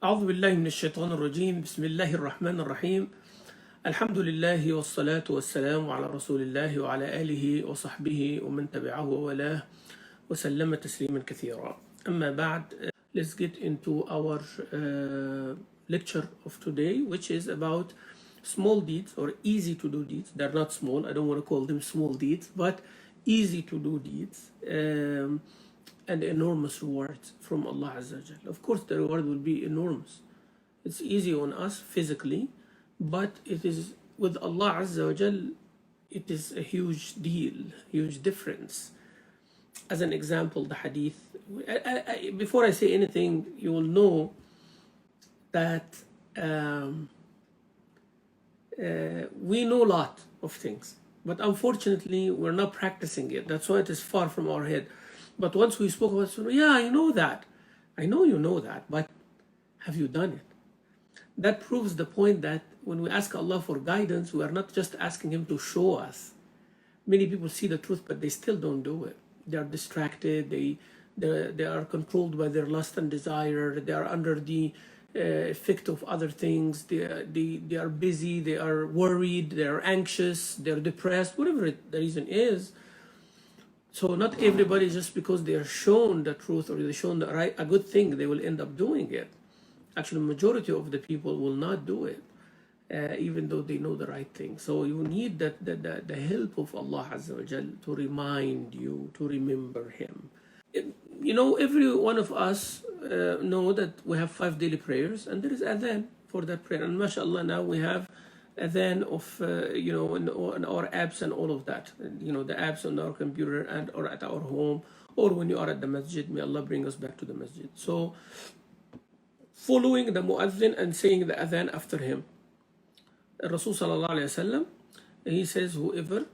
أعوذ بالله من الشيطان الرجيم بسم الله الرحمن الرحيم الحمد لله والصلاة والسلام على رسول الله وعلى آله وصحبه ومن تبعه وولاه وسلم تسليما كثيرا أما بعد. Let's get into our lecture of today, which is about small deeds or easy to do deeds. They're not small, I don't want to call them small deeds, but easy to do deeds and enormous rewards from Allah Azza wa Jal. Of course the reward will be enormous. It's easy on us physically, but it is with Allah Azza wa Jal, it is a huge deal, huge difference. As an example, the hadith, before I say anything, you will know that we know a lot of things, but unfortunately we're not practicing it. That's why it is far from our head. But once we spoke about it, yeah, I know that. I know you know that, but have you done it? That proves the point that when we ask Allah for guidance, we are not just asking Him to show us. Many people see the truth, but they still don't do it. They are distracted, they are controlled by their lust and desire, they are under the effect of other things, they are busy, they are worried, they are anxious, they are depressed, whatever the reason is. So not everybody, just because they are shown the truth or they're shown a good thing, they will end up doing it. Actually, majority of the people will not do it, even though they know the right thing. So you need the help of Allah Azza wa Jal to remind you to remember Him. You know, every one of us know that we have 5 daily prayers, and there is adhan for that prayer. And mashallah, now we have adhan of you know, in our apps and all of that. You know, the apps on our computer and or at our home, or when you are at the masjid. May Allah bring us back to the masjid. So following the muazzin and saying the adhan after him. Rasul sallallahu alayhi wasallam, he says, whoever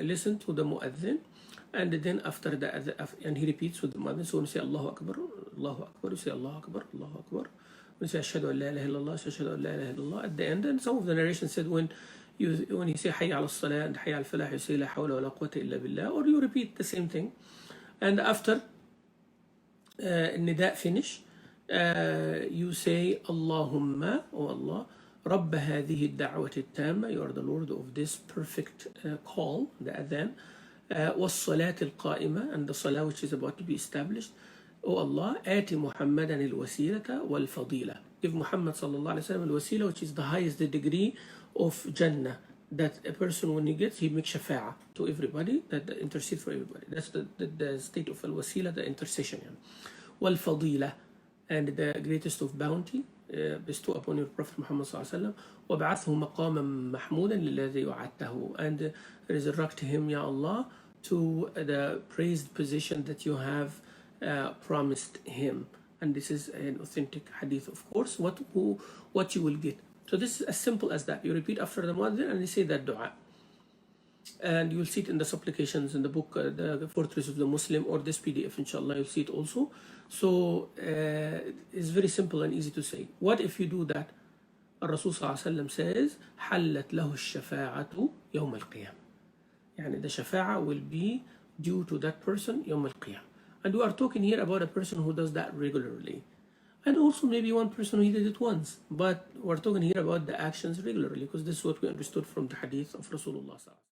listen to the muazzin, and then after the adhan, and he repeats with the muazzin. So when you say Allahu Akbar, Allahu Akbar, you say Allahu Akbar, Allahu Akbar. When you say Ashhadu an la ilaha illallah, Ashhadu an la ilaha illallah at the end. And some of the narration said when you say Hayya ala salah and Hayya al falah, you say La hawla wa la quwwata illa billah, or you repeat the same thing. And after nida finish, you say Allahumma, O Allah, رب هذه الدعوة التامة, you are the Lord of this perfect call, the adhan, والصلاة القائمة, and the salah which is about to be established. O Allah, آتِ محمدا الوسيلة والفضيلة, give Muhammad sallallahu alayhi wa sallam al-wasila, which is the highest degree of Jannah, that a person when he gets, he makes shafa'a to everybody, that intercede for everybody. That's the state of al-wasila, the intercession. Wal-fadila, and the greatest of bounty, bestow upon your Prophet Muhammad sallallahu alayhi wa sallam. وَبَعَثْهُ مَقَامًا مَحْمُودًا لِلَّذِي وَعَدْتَهُ, and resurrect him, Ya Allah, to the praised position that you have promised him. And this is an authentic hadith, of course, what you will get. So this is as simple as that. You repeat after the muazzin and you say that dua, and you will see it in the supplications in the book, the Fortress of the Muslim, or this PDF, inshallah, you'll see it also. So it's very simple and easy to say. What if you do that? Rasul sallallahu alaihi wasallam says, حلت له الشفاعة يوم القيامة. يعني the shafa'a will be due to that person يوم القيامة. And we are talking here about a person who does that regularly. And also maybe one person who did it once. But we're talking here about the actions regularly, because this is what we understood from the hadith of Rasulullah.